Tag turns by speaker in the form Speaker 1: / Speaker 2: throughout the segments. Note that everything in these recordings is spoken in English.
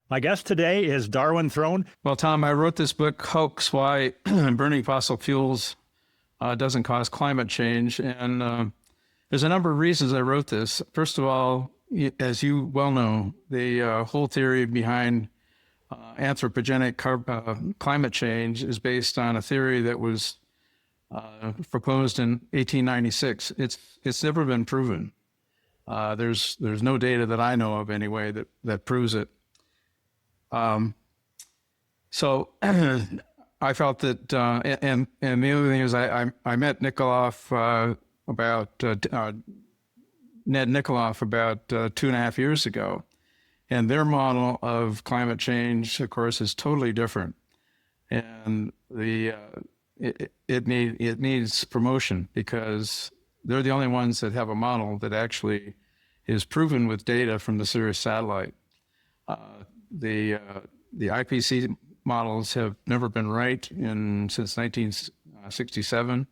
Speaker 1: My guest today is Darwin Throne.
Speaker 2: Well, Tom, I wrote this book, Hoax, Why Burning Fossil Fuels Doesn't Cause Climate Change. And there's a number of reasons I wrote this. First of all, as you well know, the whole theory behind anthropogenic climate change is based on a theory that was proposed in 1896. It's never been proven. There's no data that I know of anyway that proves it. So I felt that, and the other thing is I met Nikola Ned Nikola about 2.5 years ago, and their model of climate change, of course, is totally different, and it needs promotion because they're the only ones that have a model that actually is proven with data from the Sirius satellite. The IPCC models have never been right since 1967,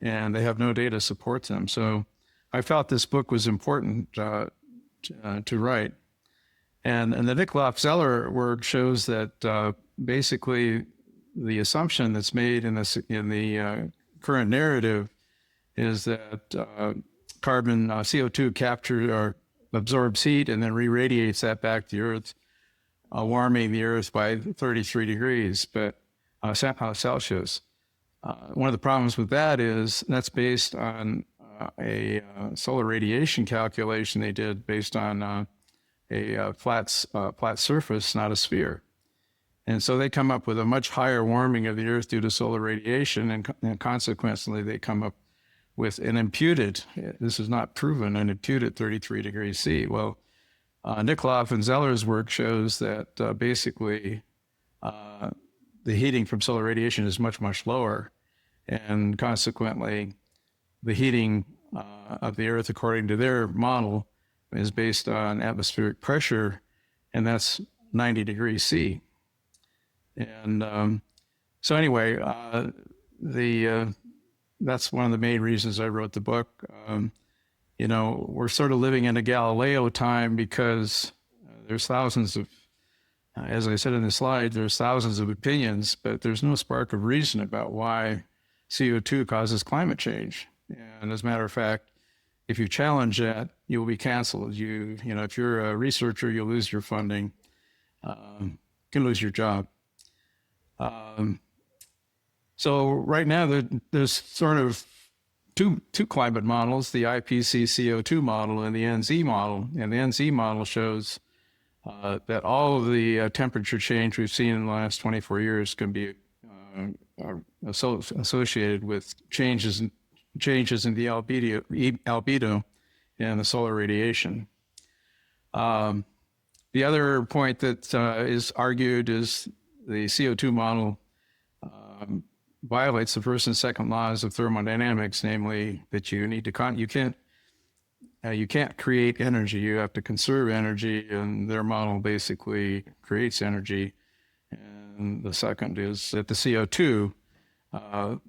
Speaker 2: and they have no data to support them. So I felt this book was important to write. And the Nikola Zeller work shows that basically the assumption that's made in the current narrative is that carbon CO2 captures or absorbs heat and then re-radiates that back to the Earth, warming the Earth by 33 degrees Celsius. One of the problems with that is that's based on a solar radiation calculation they did based on a flat surface, not a sphere. And so they come up with a much higher warming of the Earth due to solar radiation, and consequently they come up with an imputed, this is not proven, an imputed 33 degrees C. Well, Nikola and Zeller's work shows that basically the heating from solar radiation is much, much lower, and consequently the heating of the Earth, according to their model, is based on atmospheric pressure, and that's 90 degrees C. And so anyway, that's one of the main reasons I wrote the book. We're sort of living in a Galileo time because there's thousands of, as I said in the slide, there's thousands of opinions, but there's no spark of reason about why CO2 causes climate change. And as a matter of fact, if you challenge that, you'll be canceled. If you're a researcher, you'll lose your funding. You can lose your job. So right now there's sort of two climate models, the IPCC CO2 model and the NZ model. And the NZ model shows that all of the temperature change we've seen in the last 24 years can be associated with changes in the albedo and the solar radiation. The other point that is argued is the CO2 model violates the first and second laws of thermodynamics, namely that you can't create energy. You have to conserve energy, and their model basically creates energy. And the second is that the CO2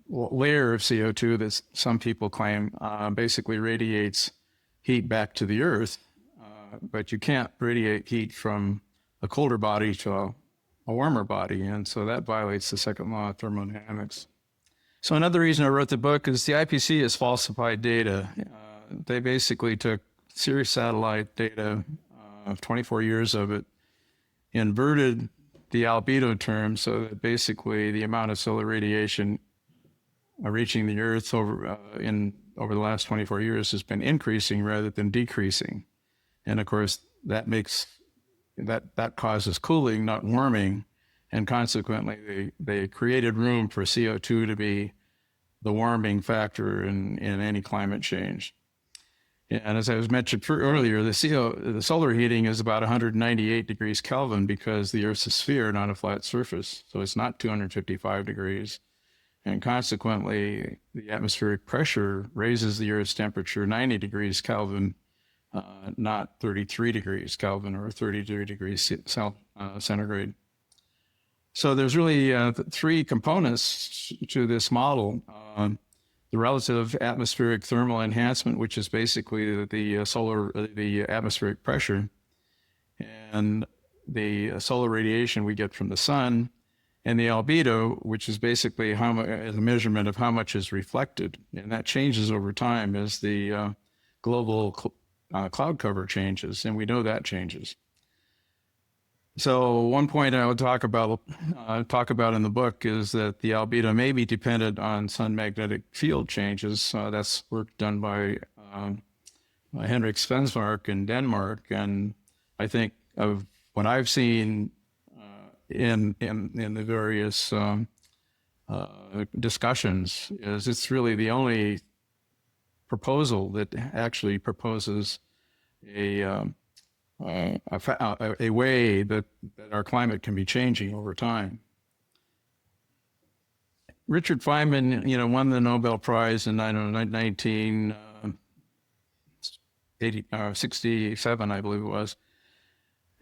Speaker 2: layer of CO2 that some people claim basically radiates heat back to the Earth, but you can't radiate heat from a colder body to a warmer body, and so that violates the second law of thermodynamics. So another reason I wrote the book is the IPCC has falsified data. They basically took Sirius satellite data, 24 years of it, inverted the albedo term so that basically the amount of solar radiation reaching the Earth over the last 24 years has been increasing rather than decreasing. And of course, that causes cooling, not warming, and consequently they created room for CO2 to be the warming factor in any climate change. And as I was mentioned earlier, the solar heating is about 198 degrees Kelvin because the Earth's a sphere, not a flat surface. So it's not 255 degrees. And consequently, the atmospheric pressure raises the Earth's temperature 90 degrees Kelvin, not 33 degrees Kelvin or 33 degrees centigrade. So there's really three components to this model. The relative atmospheric thermal enhancement, which is basically the atmospheric pressure, and the solar radiation we get from the sun, and the albedo, which is basically how much, a measurement of how much is reflected, and that changes over time as the global cloud cover changes, and we know that changes. So one point I would talk about in the book is that the albedo may be dependent on sun magnetic field changes. That's work done by Henrik Svensmark in Denmark, and I think of what I've seen in the various discussions is it's really the only proposal that actually proposes a way that our climate can be changing over time. Richard Feynman, won the Nobel Prize in 1967, I believe it was.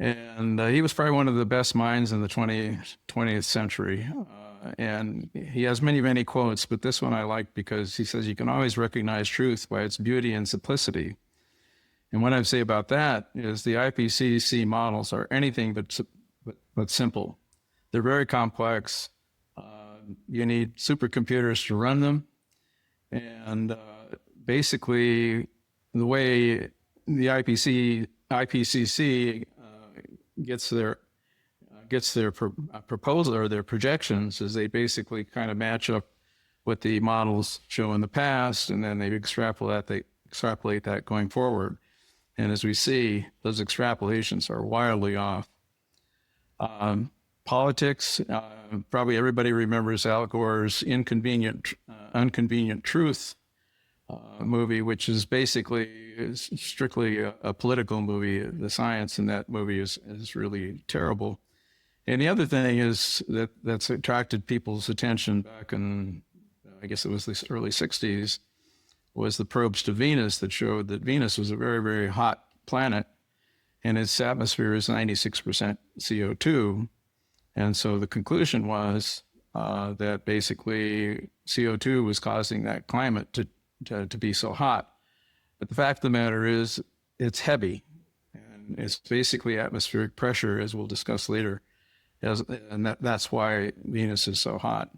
Speaker 2: And he was probably one of the best minds in the 20th century. And he has many, many quotes, but this one I like because he says, you can always recognize truth by its beauty and simplicity. And what I say about that is the IPCC models are anything but simple. They're very complex. You need supercomputers to run them. And basically, the way the IPCC gets their proposal or their projections is they basically kind of match up what the models show in the past, and then they extrapolate that going forward. And as we see, those extrapolations are wildly off. Politics, probably everybody remembers Al Gore's Inconvenient Truth movie, which is basically strictly a political movie. The science in that movie is really terrible. And the other thing is that's attracted people's attention back in, I guess it was the early 60s, was the probes to Venus that showed that Venus was a very, very hot planet, and its atmosphere is 96% CO2. And so the conclusion was that basically CO2 was causing that climate to be so hot. But the fact of the matter is it's heavy, and it's basically atmospheric pressure, as we'll discuss later, and that's why Venus is so hot.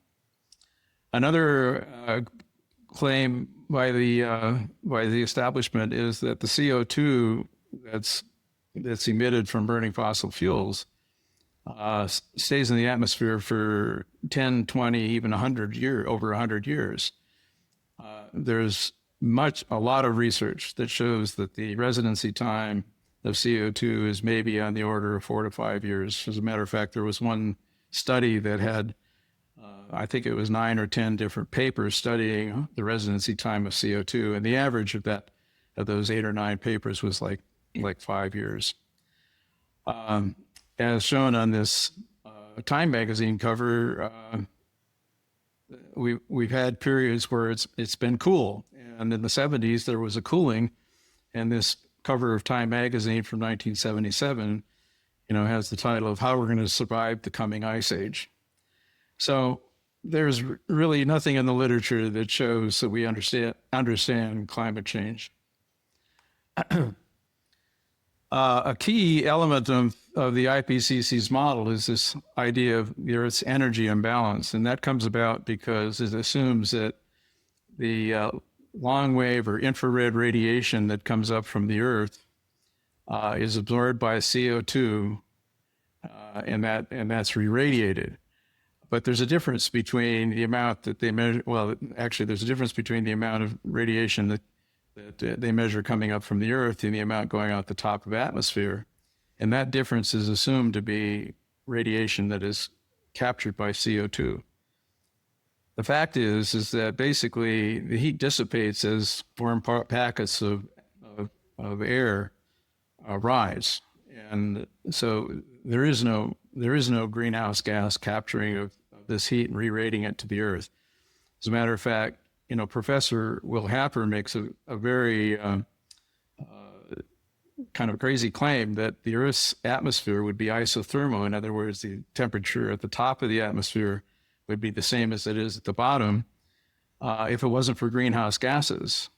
Speaker 2: Another claim by the establishment is that the CO2 that's emitted from burning fossil fuels stays in the atmosphere for 10, 20, even 100 years, over 100 years. There's a lot of research that shows that the residency time of CO2 is maybe on the order of 4 to 5 years. As a matter of fact, there was one study that had, I think it was 9 or 10 different papers studying the residency time of CO2, and the average of those 8 or 9 papers was like 5 years. As shown on this Time magazine cover, we've had periods where it's been cool, and in the 70s there was a cooling, and this cover of Time magazine from 1977, has the title of "How We're Going to Survive the Coming Ice Age." So there's really nothing in the literature that shows that we understand climate change. A key element of the IPCC's model is this idea of the Earth's energy imbalance, and that comes about because it assumes that the long wave or infrared radiation that comes up from the Earth is absorbed by CO2, and that's re-radiated. But there's a difference between the amount that they measure. Well, actually, there's a difference between the amount of radiation that they measure coming up from the Earth and the amount going out the top of the atmosphere. And that difference is assumed to be radiation that is captured by CO2. The fact is that basically the heat dissipates as warm packets of air rise. And so there is no greenhouse gas capturing of this heat and re-radiating it to the Earth. As a matter of fact, Professor Will Happer makes a very kind of crazy claim that the Earth's atmosphere would be isothermal. In other words, the temperature at the top of the atmosphere would be the same as it is at the bottom if it wasn't for greenhouse gases.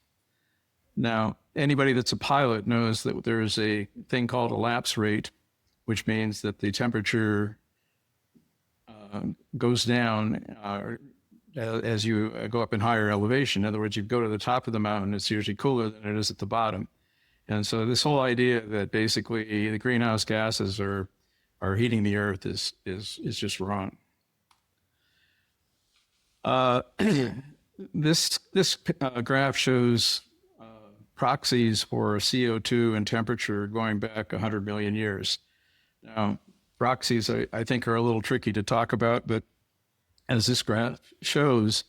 Speaker 2: Now, anybody that's a pilot knows that there's a thing called a lapse rate which means that the temperature goes down as you go up in higher elevation. In other words, you go to the top of the mountain, it's usually cooler than it is at the bottom. And so this whole idea that basically the greenhouse gases are heating the earth is just wrong. This graph shows proxies for CO2 and temperature going back 100 million years. Now, proxies I think are a little tricky to talk about, but as this graph shows,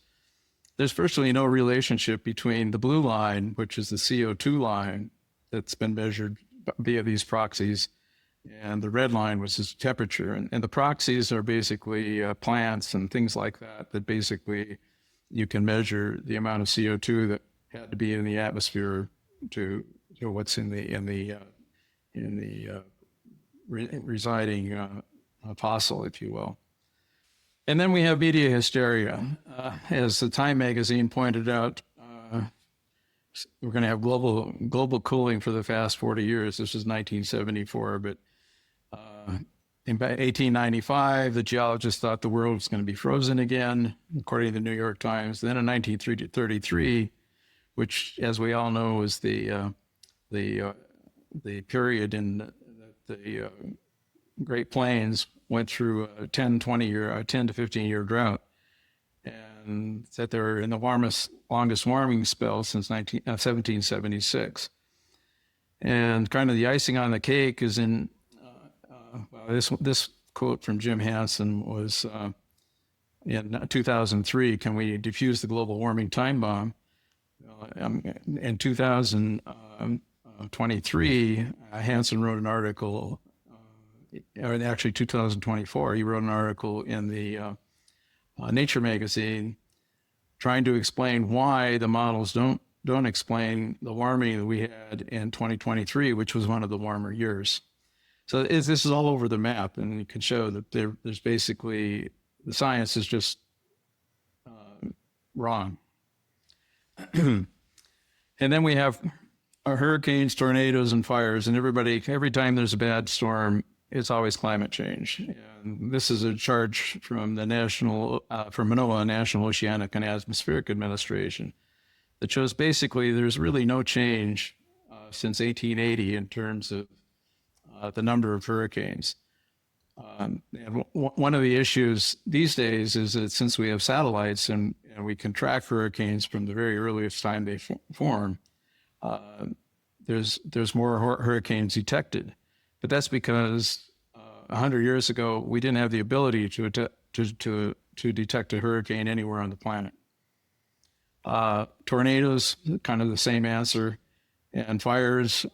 Speaker 2: there's virtually no relationship between the blue line, which is the CO2 line that's been measured via these proxies, and the red line, which is temperature. And the proxies are basically plants and things like that basically you can measure the amount of CO2 that had to be in the atmosphere to what's in the residing fossil, if you will. And then we have media hysteria. As the Time magazine pointed out, we're going to have global cooling for the past 40 years. This is 1974, but in 1895, the geologists thought the world was going to be frozen again, according to the New York Times. Then in 1933, which, as we all know, is the period in the Great Plains went through a 10 to 15-year drought, and that they're in the longest warming spell since 1776. And kind of the icing on the cake is in this quote from Jim Hansen was in 2003, can we defuse the global warming time bomb? In 2023, Hansen wrote an article, or actually 2024, he wrote an article in the Nature magazine trying to explain why the models don't explain the warming that we had in 2023, which was one of the warmer years. So this is all over the map, and you can show that there's basically, the science is just wrong. And then we have hurricanes, tornadoes, and fires, and every time there's a bad storm, it's always climate change. And this is a charge from the from NOAA, National Oceanic and Atmospheric Administration, that shows basically there's really no change since 1880 in terms of the number of hurricanes. And one of the issues these days is that since we have satellites and we can track hurricanes from the very earliest time they form, there's more hurricanes detected. But that's because 100 years ago, we didn't have the ability to detect a hurricane anywhere on the planet. Tornadoes, kind of the same answer. And fires,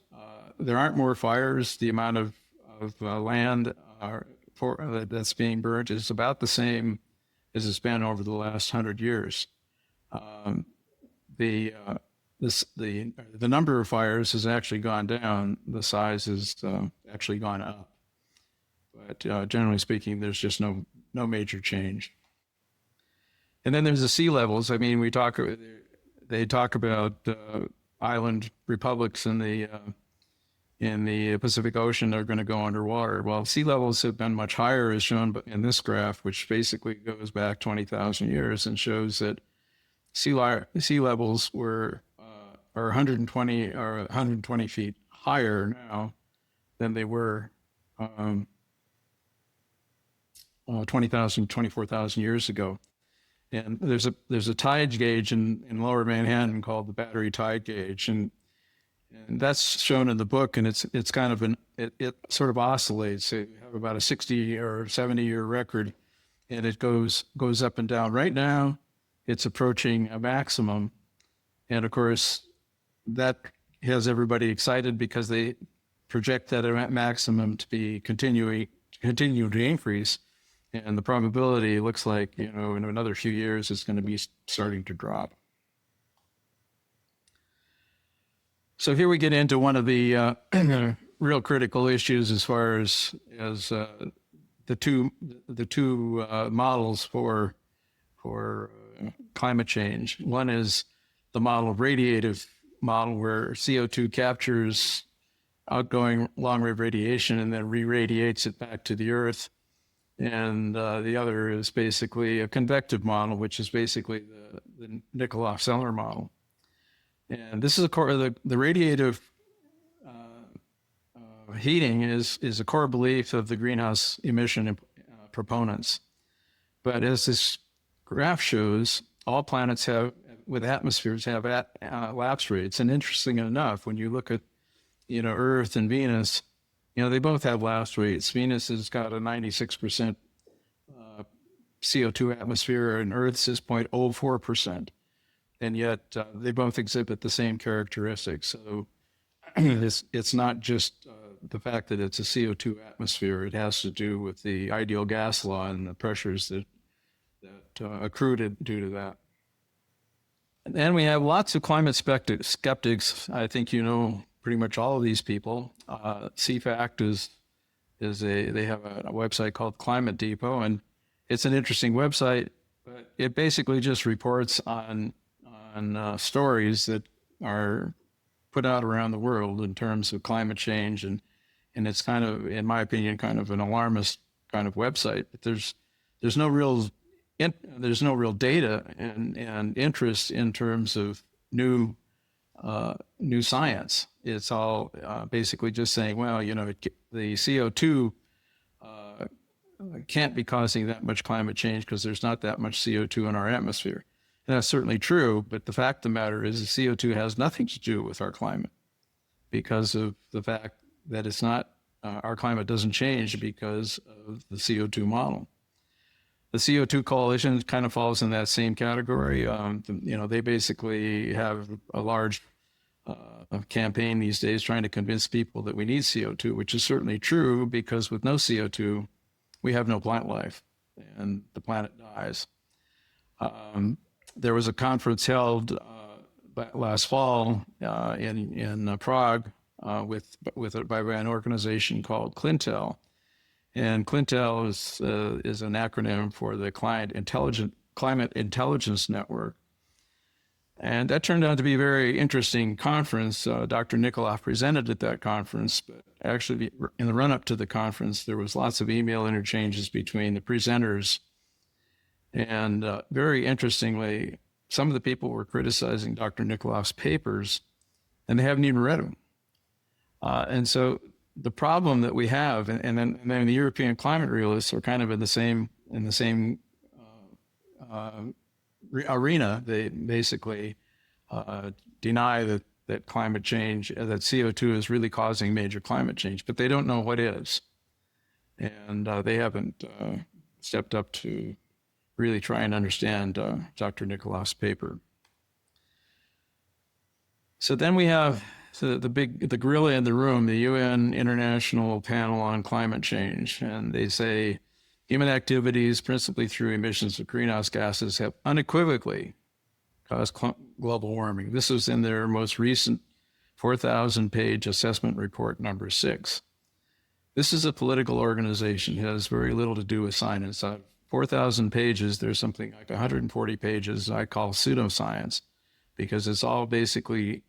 Speaker 2: there aren't more fires. The amount of land that's being burnt is about the same as it's been over the last 100 years. The number of fires has actually gone down. The size has actually gone up. But generally speaking, there's just no major change. And then there's the sea levels. I mean, they talk about island republics in the Pacific Ocean are going to go underwater. Well, sea levels have been much higher, as shown in this graph, which basically goes back 20,000 years and shows that sea levels are 120 feet higher now than they were 24,000 years ago. And there's a tide gauge in Lower Manhattan called the Battery Tide Gauge, and that's shown in the book. And it's kind of it sort of oscillates. So you have about a 60 or 70 year record, and it goes up and down. Right now, it's approaching a maximum, and of course, that has everybody excited because they project that maximum to be continue to increase. And the probability looks like, in another few years, it's going to be starting to drop. So here we get into one of the real critical issues as far as the two models for climate change. One is the model of radiative model, where CO2 captures outgoing long-wave radiation and then re-radiates it back to the Earth. And the other is basically a convective model, which is basically the Nikola Zeller model. And this is the radiative heating is a core belief of the greenhouse emission proponents. But as this graph shows, all planets with atmospheres have lapse rates. And interesting enough, when you look at Earth and Venus, they both have lapse rates. Venus has got a 96% CO2 atmosphere, and Earth's is 0.04%. And yet they both exhibit the same characteristics. So it's not just the fact that it's a CO2 atmosphere. It has to do with the ideal gas law and the pressures that accrue due to that. And then we have lots of climate skeptics. I think pretty much all of these people. CFACT they have a website called Climate Depot, and it's an interesting website, but it basically just reports on stories that are put out around the world in terms of climate change, and it's kind of, in my opinion, kind of an alarmist kind of website. But there's no real data and interest in terms of new science. It's all basically just saying, well, the CO2 can't be causing that much climate change because there's not that much CO2 in our atmosphere. And that's certainly true, but the fact of the matter is the CO2 has nothing to do with our climate because of the fact that it's not, our climate doesn't change because of the CO2 model. The CO2 coalition kind of falls in that same category. They basically have a large campaign these days trying to convince people that we need CO2, which is certainly true because with no CO2, we have no plant life and the planet dies. There was a conference held last fall in Prague by an organization called Clintel. And Clintel is an acronym for the Climate Intelligence Network. And that turned out to be a very interesting conference. Dr. Nikola presented at that conference, but actually in the run-up to the conference, there was lots of email interchanges between the presenters. And very interestingly, some of the people were criticizing Dr. Nikola's papers, and they haven't even read them. And so the problem that we have, and then the European climate realists are kind of in the same arena. They basically deny that climate change, that CO2 is really causing major climate change, but they don't know what is. And they haven't stepped up to really try and understand Dr. Nikola's paper. So then we have the gorilla in the room, the UN International Panel on Climate Change, and they say human activities, principally through emissions of greenhouse gases, have unequivocally caused global warming. This was in their most recent 4,000-page assessment report number 6. This is a political organization. It has very little to do with science. 4,000 pages, there's something like 140 pages I call pseudoscience, because it's all basically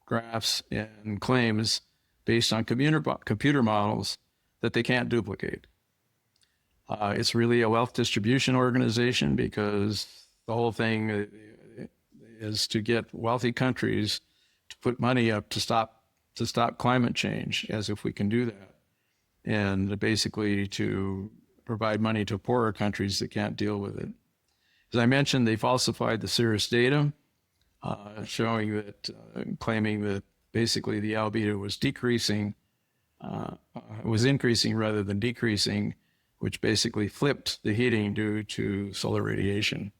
Speaker 2: graphs and claims based on computer models that they can't duplicate. It's really a wealth distribution organization because the whole thing is to get wealthy countries to put money up to stop climate change, as if we can do that, and basically to provide money to poorer countries that can't deal with it. As I mentioned, they falsified the Cirrus data, showing that, claiming that basically the albedo was increasing rather than decreasing, which basically flipped the heating due to solar radiation.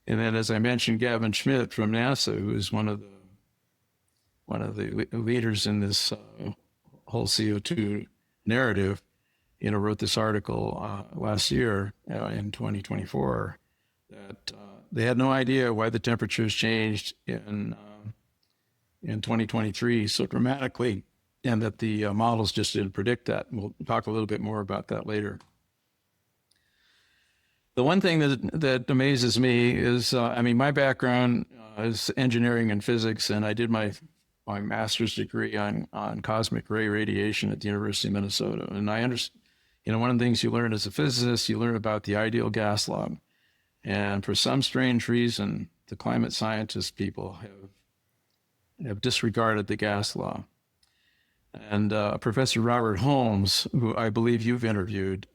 Speaker 2: And then, as I mentioned, Gavin Schmidt from NASA, who is one of the leaders in this whole CO2 narrative, wrote this article last year in 2024 that they had no idea why the temperatures changed in 2023 so dramatically, and that the models just didn't predict that. We'll talk a little bit more about that later. The one thing that amazes me is, my background is engineering and physics, and I did my my master's degree on cosmic ray radiation at the University of Minnesota. And I understand, one of the things you learn as a physicist, you learn about the ideal gas law. And for some strange reason, the climate scientist people have disregarded the gas law. And Professor Robert Holmes, who I believe you've interviewed,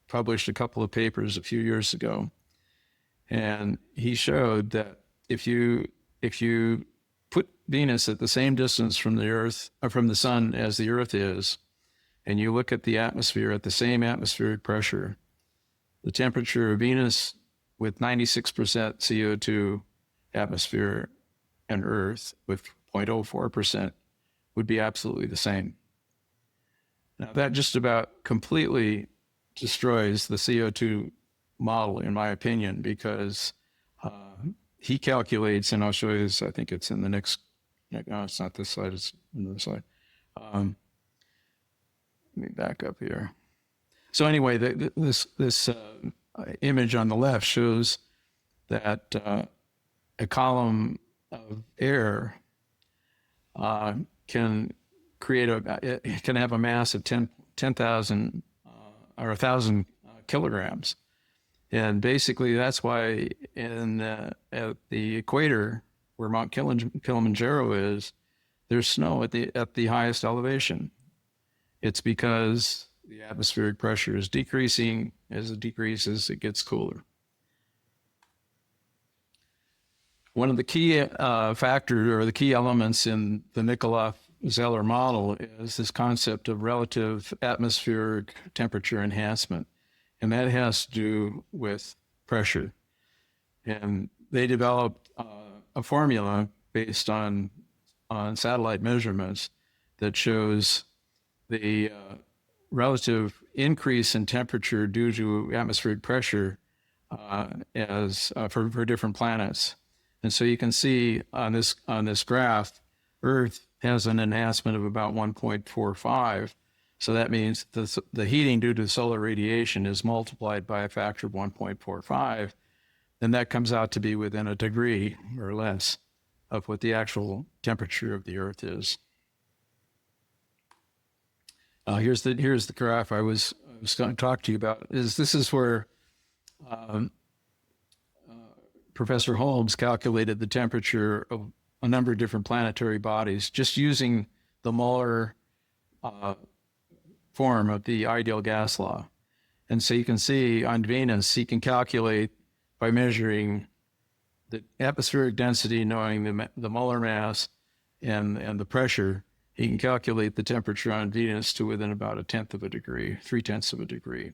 Speaker 2: published a couple of papers a few years ago. And he showed that if you put Venus at the same distance from the Earth, or from the sun as the Earth is, and you look at the atmosphere at the same atmospheric pressure, the temperature of Venus with 96% CO2 atmosphere and Earth with 0.04% would be absolutely the same. Now that just about completely destroys the CO2 model, in my opinion, because he calculates, and I'll show you this, I think it's in the next, no, it's not this slide, it's another slide. Let me back up here. So anyway, this image on the left shows that a column of air can have a mass of 10,000 or 1,000 kilograms. And basically that's why at the equator, where Mount Kilimanjaro is, there's snow at the highest elevation. It's because the atmospheric pressure is decreasing. As it decreases, it gets cooler. One of the key factors, or the key elements in the Nikola Zeller model, is this concept of relative atmospheric temperature enhancement. And that has to do with pressure. And they developed a formula based on satellite measurements that shows the relative increase in temperature due to atmospheric pressure for different planets. And so you can see on this graph, Earth has an enhancement of about 1.45. So that means the heating due to solar radiation is multiplied by a factor of 1.45. Then that comes out to be within a degree or less of what the actual temperature of the Earth is. Here's the graph I was going to talk to you about. This is where Professor Holmes calculated the temperature of a number of different planetary bodies just using the molar form of the ideal gas law. And so you can see on Venus, he can calculate by measuring the atmospheric density, knowing the molar mass and the pressure. He can calculate the temperature on Venus to within about 1/10 of a degree, 3/10 of a degree.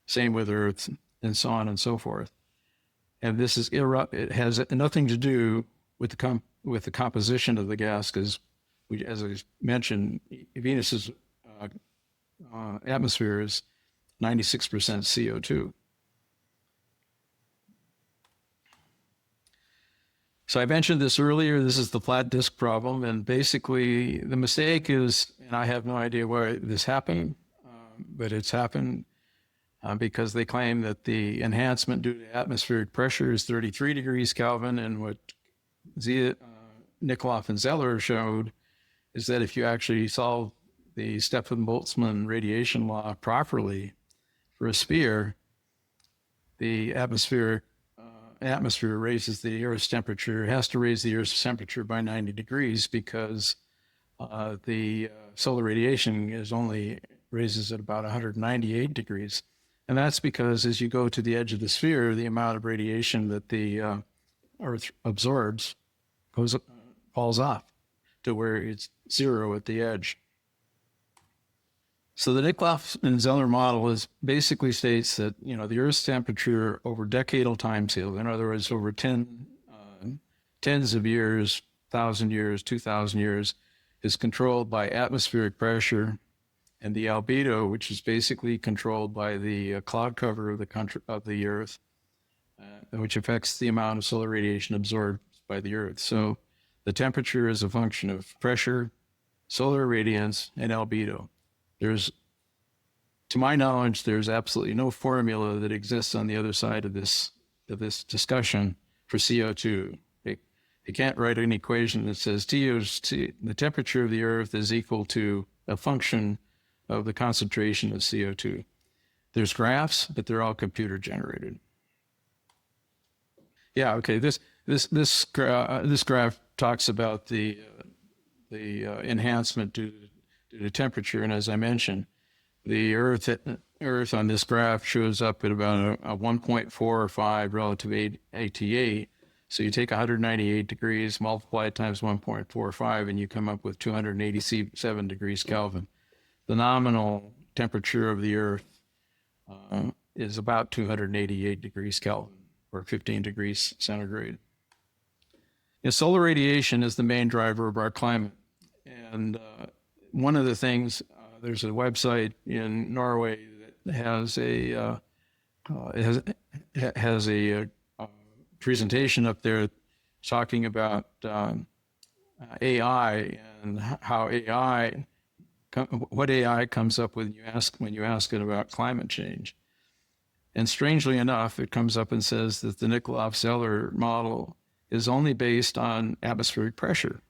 Speaker 2: Same with Earth, and so on and so forth. And this is it has nothing to do with the composition of the gas, because as I mentioned, Venus's atmosphere is 96% CO2. So I mentioned this earlier. This is the flat disk problem, and basically the mistake is, and I have no idea why this happened, but it's happened because they claim that the enhancement due to atmospheric pressure is 33 degrees Kelvin, and what Nikola and Zeller showed is that if you actually solve the Stefan-Boltzmann radiation law properly for a sphere, the atmosphere raises the Earth's temperature, has to raise the Earth's temperature by 90 degrees because the solar radiation only raises at about 198 degrees. And that's because as you go to the edge of the sphere, the amount of radiation that the Earth absorbs falls off to where it's zero at the edge. So the Nikola and Zeller model basically states that, the Earth's temperature over decadal timescale, in other words, over tens of years, 1,000 years, 2,000 years, is controlled by atmospheric pressure, and the albedo, which is basically controlled by the cloud cover of the Earth, which affects the amount of solar radiation absorbed by the Earth. So the temperature is a function of pressure, solar radiance, and albedo. To my knowledge, there's absolutely no formula that exists on the other side of this discussion for CO2. You can't write an equation that says the temperature of the Earth is equal to a function of the concentration of CO2. There's graphs, but they're all computer generated. Yeah, okay. This graph talks about the enhancement due to temperature, and as I mentioned, the Earth on this graph shows up at about a 1.45 relative ATA. So you take 198 degrees, multiply it times 1.45, and you come up with 287 degrees Kelvin. The nominal temperature of the Earth is about 288 degrees Kelvin, or 15 degrees centigrade. Solar radiation is the main driver of our climate. And one of the things, there's a website in Norway that has a presentation up there talking about AI and how what AI comes up with when you ask it about climate change. And strangely enough, it comes up and says that the Nikola-Zeller model is only based on atmospheric pressure.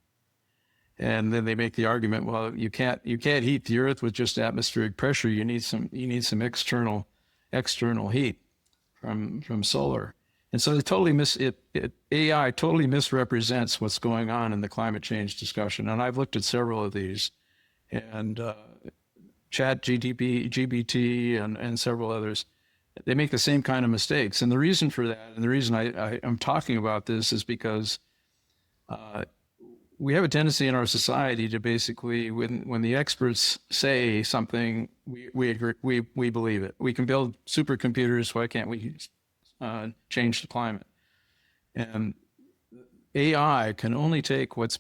Speaker 2: And then they make the argument, well, you can't heat the Earth with just atmospheric pressure. You need some external heat from solar. And so AI totally misrepresents what's going on in the climate change discussion. And I've looked at several of these, and GPT and several others. They make the same kind of mistakes. And the reason for that, and the reason I'm talking about this, is because we have a tendency in our society to basically, when the experts say something, we agree, we believe it. We can build supercomputers. Why can't we change the climate? And AI can only take what's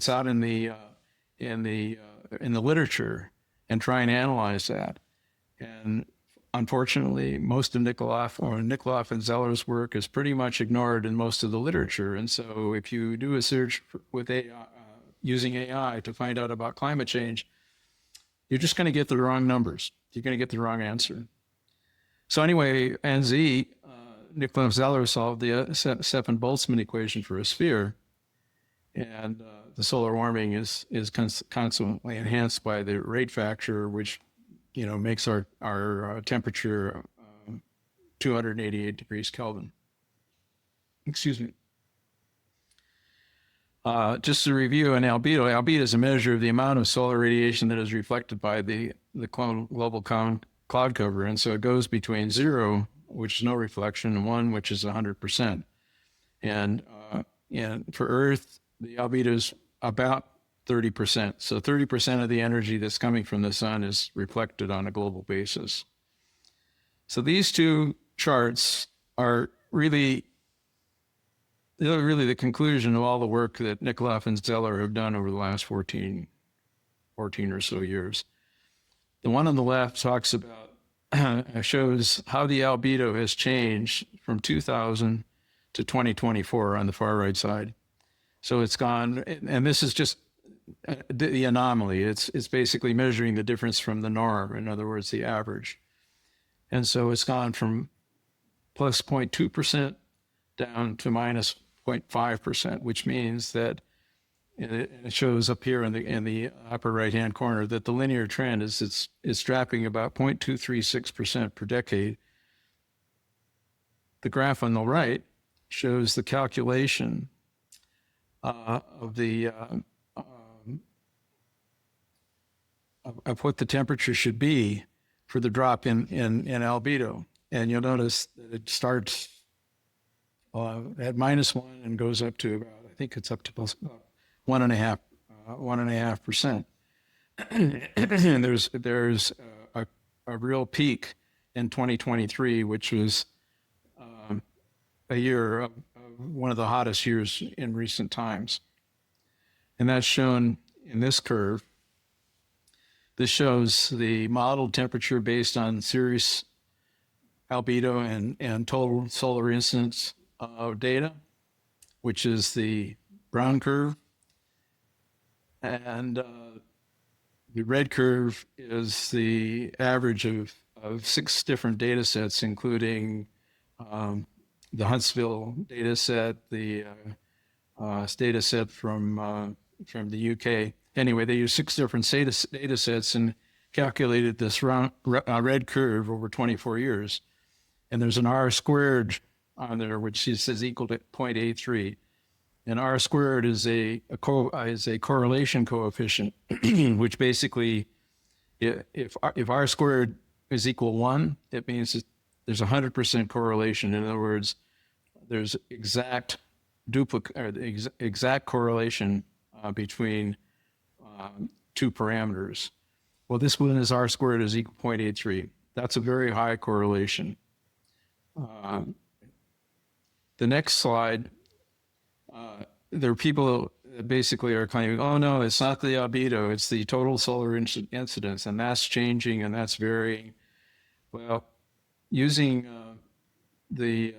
Speaker 2: out in the literature and try and analyze that. And unfortunately, most of Nikola and Zeller's work is pretty much ignored in most of the literature. And so if you do a search with AI, using AI to find out about climate change, you're just going to get the wrong numbers. You're going to get the wrong answer. So anyway, NZ, Nikola Zeller solved the Stefan-Boltzmann equation for a sphere. And the solar warming is constantly enhanced by the rate factor, which makes our temperature 288 degrees Kelvin. Excuse me. Just to review an albedo. Albedo is a measure of the amount of solar radiation that is reflected by the global cloud cover. And so it goes between 0, which is no reflection, and 1, which is 100%. And for Earth, the albedo is about 30%. So 30% of the energy that's coming from the sun is reflected on a global basis. So these two charts are really the conclusion of all the work that Nikola and Zeller have done over the last 14 or so years. The one on the left talks about, shows how the albedo has changed from 2000 to 2024 on the far right side. So it's gone, and this is just the anomaly. It's basically measuring the difference from the norm, in other words, the average. And so it's gone from plus 0.2% down to minus 0.5%, which means that it shows up here in the upper right-hand corner that the linear trend is dropping about 0.236% per decade. The graph on the right shows the calculation of what the temperature should be for the drop in albedo. And you'll notice that it starts at -1 and goes up to about, I think it's up to 1.5%. And there's a real peak in 2023, which was a year of one of the hottest years in recent times. And that's shown in this curve. This shows the modeled temperature based on series albedo and total solar incidence data, which is the brown curve. And the red curve is the average of 6 different data sets, including the Huntsville data set, the data set from the UK. Anyway, they used 6 different data sets and calculated this red curve over 24 years. And there's an R squared on there, which says equal to 0.83. And R squared is a correlation coefficient, which basically, if R squared is equal 1, it means that there's 100% correlation. In other words, there's exact correlation between two parameters. Well, this one is R squared is equal to 0.83. That's a very high correlation. The next slide, there are people that basically are claiming, oh no, it's not the albedo, it's the total solar incidence, and that's changing and that's varying. Well, using the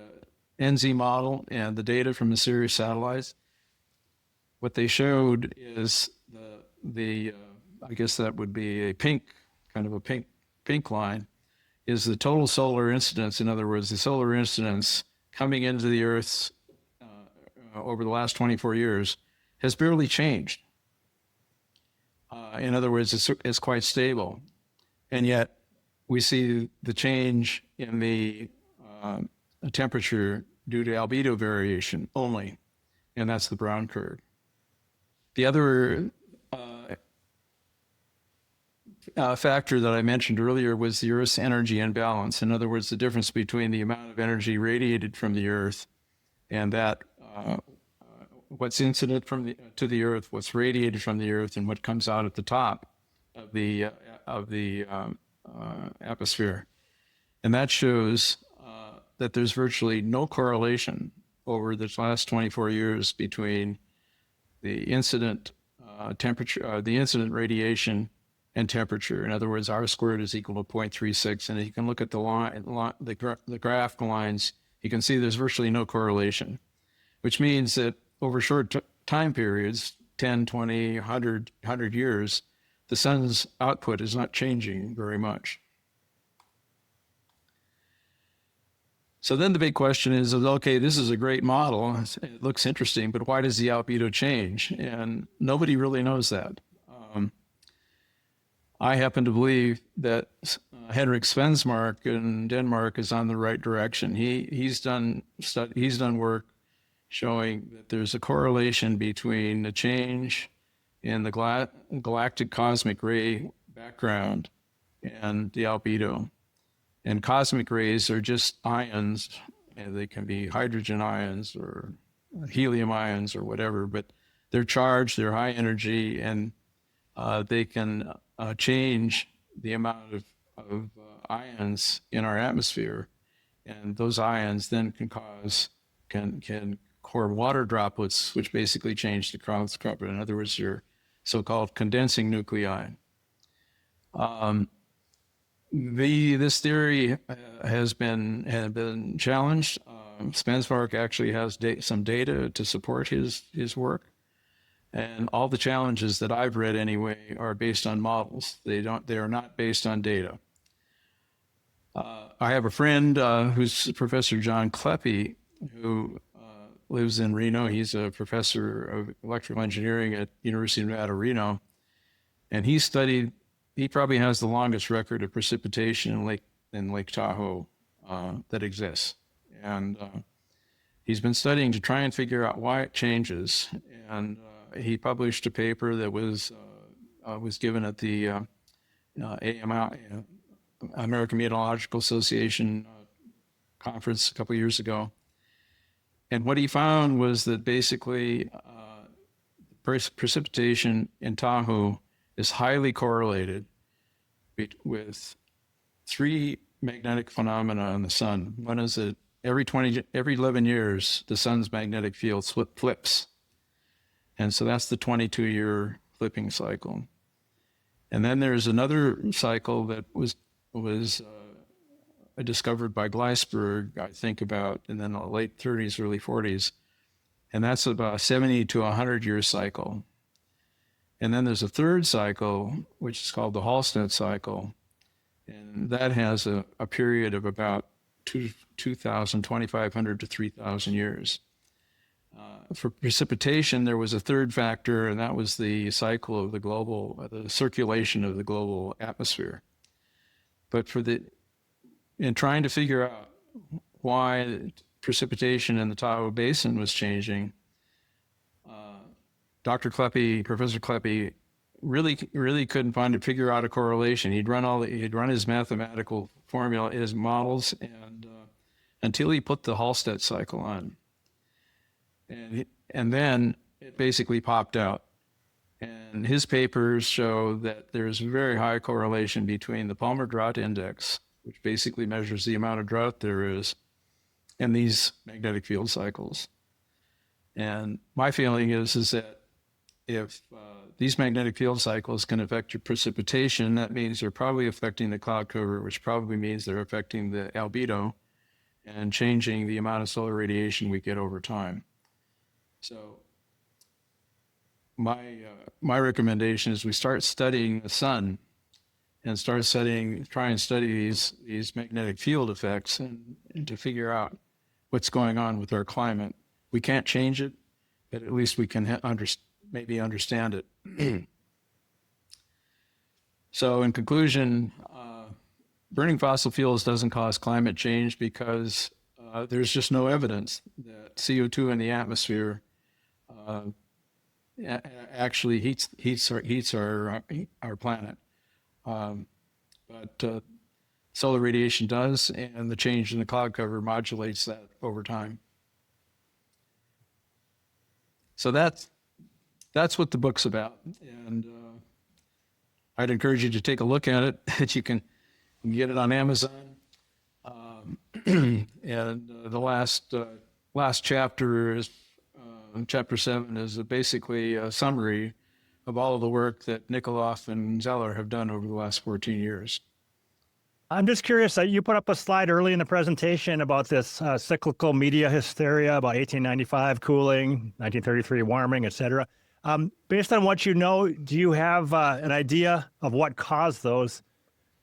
Speaker 2: NZ model and the data from the Sirius satellites, what they showed is I guess that would be a pink line, is the total solar incidence. In other words, the solar incidence coming into the Earth's over the last 24 years has barely changed. In other words, it's quite stable. And yet we see the change in the temperature due to albedo variation only, and that's the brown curve. The other factor that I mentioned earlier was the Earth's energy imbalance. In other words, the difference between the amount of energy radiated from the Earth and that what's incident to the Earth, what's radiated from the Earth, and what comes out at the top of the atmosphere. And that shows that there's virtually no correlation over the last 24 years between the incident temperature, the incident radiation and temperature. In other words, R squared is equal to 0.36. And if you can look at the graph lines, you can see there's virtually no correlation, which means that over short time periods, 10, 20, 100 years, the sun's output is not changing very much. So then the big question is, okay, this is a great model. It looks interesting, but why does the albedo change? And nobody really knows that. I happen to believe that Henrik Svensmark in Denmark is on the right direction. He's done work showing that there's a correlation between the change in the galactic cosmic ray background and the albedo. And cosmic rays are just ions, and they can be hydrogen ions or helium ions or whatever, but they're charged, they're high energy, and they can change the amount of ions in our atmosphere. And those ions then can core water droplets, which basically change the crowd's cover. In other words, your so-called condensing nuclei. This theory has been challenged. Svensmark actually has some data to support his work, and all the challenges that I've read anyway are based on models. They are not based on data. I have a friend who's Professor John Kleppe, who lives in Reno. He's a professor of electrical engineering at University of Nevada, Reno, and he probably has the longest record of precipitation in Lake Tahoe that exists. And he's been studying to try and figure out why it changes. And he published a paper that was given at the AMI, American Meteorological Association conference a couple of years ago. And what he found was that basically precipitation in Tahoe is highly correlated with 3 magnetic phenomena on the sun. One is that every 11 years, the sun's magnetic field flips. And so that's the 22-year flipping cycle. And then there's another cycle that was discovered by Gleisberg, I think about in the late 30s, early 40s. And that's about a 70 to 100-year cycle. And then there's a third cycle, which is called the Hallstead cycle. And that has a period of about 2,500 to 3,000 years. for precipitation, there was a third factor, and that was the cycle of the circulation of the global atmosphere. But in trying to figure out why precipitation in the Tahoe Basin was changing, Professor Kleppe, really couldn't figure out a correlation. He'd run his mathematical formula, his models, and until he put the Hallstatt cycle on, and then it basically popped out. And his papers show that there's very high correlation between the Palmer Drought Index, which basically measures the amount of drought there is, and these magnetic field cycles. And my feeling is that if these magnetic field cycles can affect your precipitation, that means they're probably affecting the cloud cover, which probably means they're affecting the albedo and changing the amount of solar radiation we get over time. So my recommendation is we start studying the sun and try and study these magnetic field effects and to figure out what's going on with our climate. We can't change it, but at least we can maybe understand it. So in conclusion, burning fossil fuels doesn't cause climate change because there's just no evidence that CO2 in the atmosphere actually heats our planet. But solar radiation does, and the change in the cloud cover modulates that over time. So that's what the book's about, and I'd encourage you to take a look at it. That you can get it on Amazon. And the last chapter is chapter 7 is basically a summary of all of the work that Nikola and Zeller have done over the last 14 years.
Speaker 1: I'm just curious, you put up a slide early in the presentation about this cyclical media hysteria, about 1895 cooling, 1933 warming, et cetera. Based on what you know, do you have an idea of what caused those?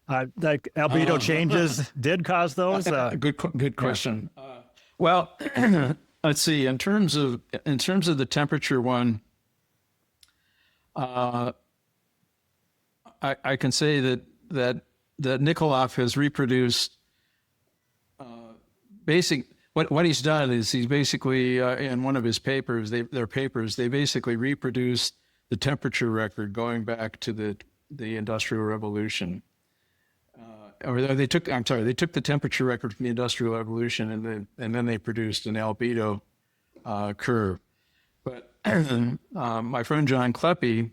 Speaker 1: Like albedo changes did cause those?
Speaker 2: Good question. Well, let's see. In terms of the temperature one, I can say that Nikola has reproduced what he's done is he's basically in one of his papers, they basically reproduced the temperature record going back to the Industrial Revolution. They took the temperature record from the Industrial Revolution and then they produced an albedo curve. But my friend John Kleppe,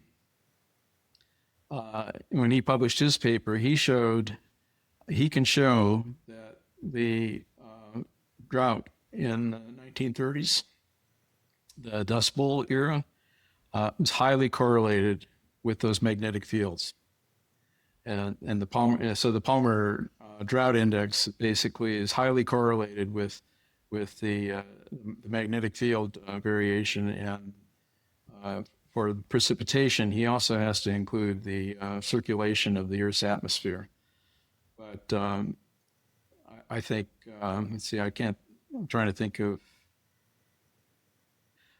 Speaker 2: when he published his paper, he can show that the drought in the 1930s, the Dust Bowl era, was highly correlated with those magnetic fields. And the Palmer drought index basically is highly correlated with the magnetic field variation, and for precipitation, he also has to include the circulation of the Earth's atmosphere. But I think, let's see, I'm trying to think of,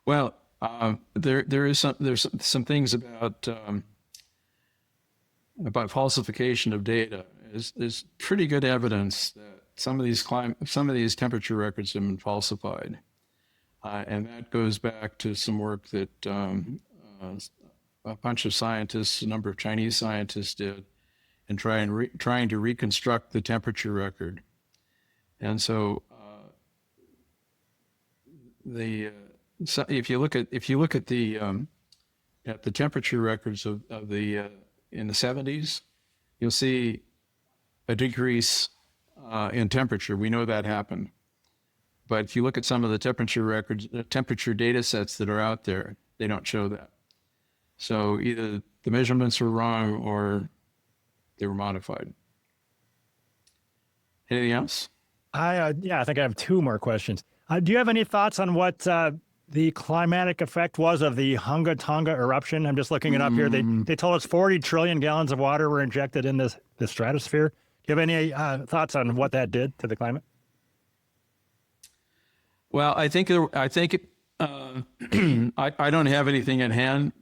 Speaker 2: well, there's some things about falsification of data. There's pretty good evidence that some of these temperature records have been falsified, and that goes back to some work that a bunch of scientists, a number of Chinese scientists did, in trying to reconstruct the temperature record. And so, if you look at the temperature records of the in the 70s, you'll see a decrease in temperature. We know that happened. But if you look at some of the temperature records, the temperature data sets that are out there, they don't show that. So either the measurements were wrong or they were modified. Anything else?
Speaker 1: I think I have two more questions. Do you have any thoughts on what the climatic effect was of the Hunga Tonga eruption? I'm just looking it up here. They told us 40 trillion gallons of water were injected in the stratosphere. Do you have any thoughts on what that did to the climate?
Speaker 2: Well, I think I don't have anything in hand.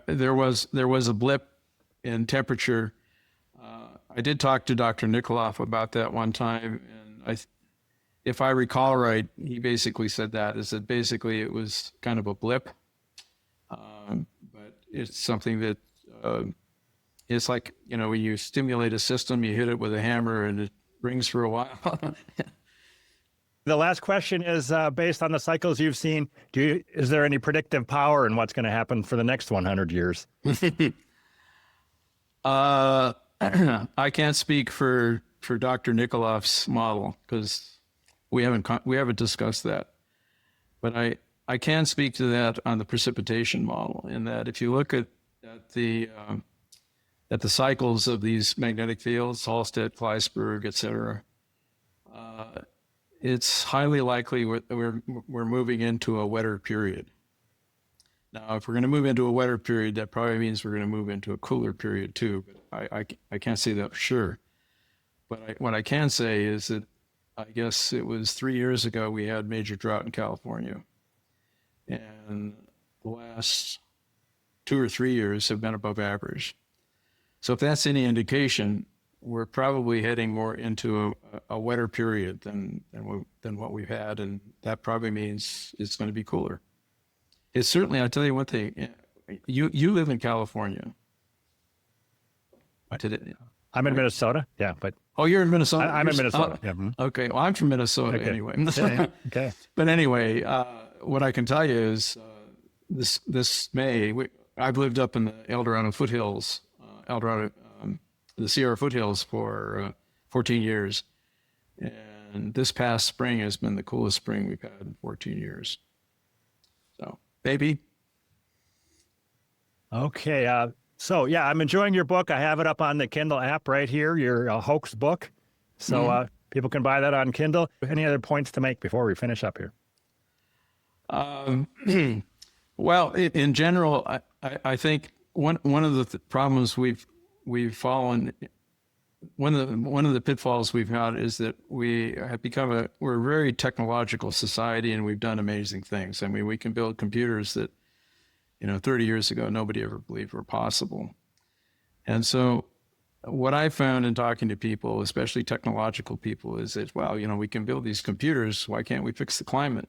Speaker 2: There was a blip in temperature. I did talk to Dr. Nikola about that one time, and if I recall right, he basically said that basically it was kind of a blip, but it's something that it's like, when you stimulate a system, you hit it with a hammer and it rings for a while.
Speaker 1: The last question is based on the cycles you've seen. Is there any predictive power in what's going to happen for the next 100 years?
Speaker 2: I can't speak for Dr. Nikola's model because we haven't discussed that. But I can speak to that on the precipitation model, in that if you look at the cycles of these magnetic fields, Halstead, Kleisberg, etc., it's highly likely we're moving into a wetter period. Now, if we're going to move into a wetter period, that probably means we're going to move into a cooler period too. But I can't say that for sure. But what I can say is that I guess it was 3 years ago we had major drought in California, and the last 2 or 3 years have been above average. So if that's any indication, we're probably heading more into a wetter period than what we've had, and that probably means it's going to be cooler. It's certainly, I'll tell you one thing, you live in California.
Speaker 1: I'm in Minnesota, yeah, but...
Speaker 2: Oh, you're in Minnesota?
Speaker 1: I'm in Minnesota, yeah.
Speaker 2: Okay, well, I'm from Minnesota anyway.
Speaker 1: Okay.
Speaker 2: But anyway, what I can tell you is this May, I've lived up in the El Dorado foothills, the Sierra foothills for 14 years. And this past spring has been the coolest spring we've had in 14 years. So, baby.
Speaker 1: Okay. So, yeah, I'm enjoying your book. I have it up on the Kindle app right here, your hoax book. So people can buy that on Kindle. Any other points to make before we finish up here?
Speaker 2: Well, in general, I think one of the problems we've fallen, one of the pitfalls we've had is that we're a very technological society, and we've done amazing things. I mean, we can build computers that 30 years ago nobody ever believed were possible. And so what I found in talking to people, especially technological people, is that, well, we can build these computers. Why can't we fix the climate?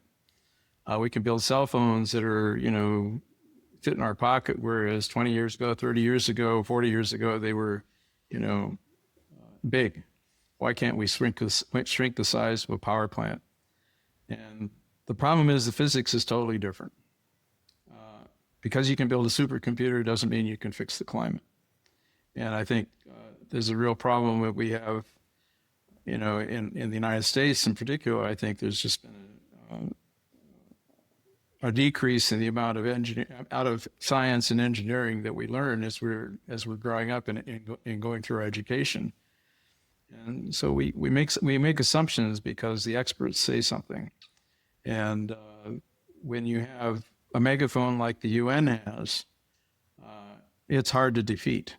Speaker 2: We can build cell phones that are, fit in our pocket, whereas 20 years ago, 30 years ago, 40 years ago, they were, big. Why can't we shrink the size of a power plant? And the problem is the physics is totally different. Because you can build a supercomputer doesn't mean you can fix the climate. And I think there's a real problem that we have, in the United States in particular. I think there's just been a decrease in the amount of science and engineering that we learn as we're growing up and going through our education. And so we make assumptions because the experts say something. And when you have a megaphone like the UN has, it's hard to defeat.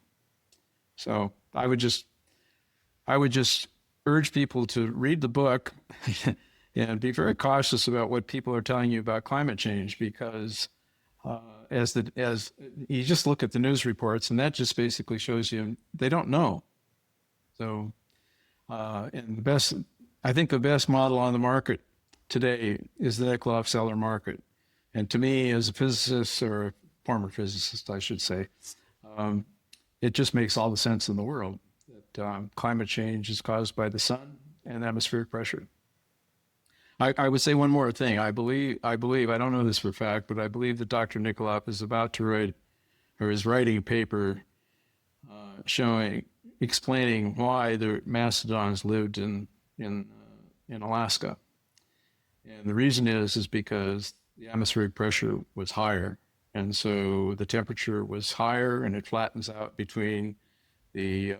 Speaker 2: So I would just urge people to read the book and be very cautious about what people are telling you about climate change, because as you just look at the news reports, and that just basically shows you they don't know. So and I think the best model on the market today is the Nikola Zeller market. And to me, as a physicist, or a former physicist, I should say, it just makes all the sense in the world that climate change is caused by the sun and atmospheric pressure. I would say one more thing. I believe, I don't know this for a fact, but I believe that Dr. Nikola is about to write, or is writing a paper explaining why the mastodons lived in Alaska. And the reason is because the atmospheric pressure was higher. And so the temperature was higher, and it flattens out between the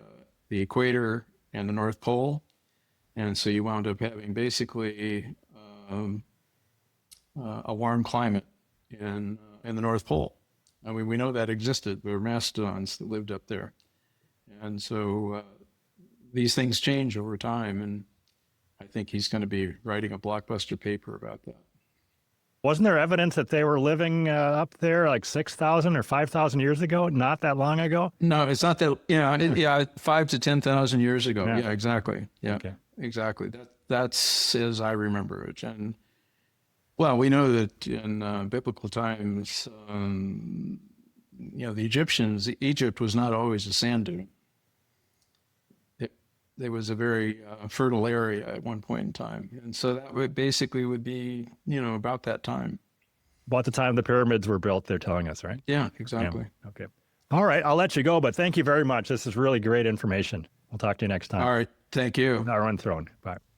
Speaker 2: equator and the North Pole. And so you wound up having basically a warm climate in the North Pole. I mean, we know that existed. There were mastodons that lived up there. And so these things change over time, and I think he's going to be writing a blockbuster paper about that.
Speaker 1: Wasn't there evidence that they were living up there like 6,000 or 5,000 years ago? Not that long ago?
Speaker 2: No, it's not that. Yeah, 5 to 10,000 years ago.
Speaker 1: Yeah.
Speaker 2: Yeah, exactly. Yeah,
Speaker 1: Okay.
Speaker 2: exactly. That's as I remember it. And well, we know that in biblical times, the Egyptians, Egypt was not always a sand dune. There was a very fertile area at one point in time, and so that would be about that time.
Speaker 1: About the time the pyramids were built, they're telling us, right?
Speaker 2: Yeah, exactly.
Speaker 1: Yeah. Okay. All right. I'll let you go, but thank you very much. This is really great information. We'll talk to you next time.
Speaker 2: All right. Thank you.
Speaker 1: Darwin Throne. Bye.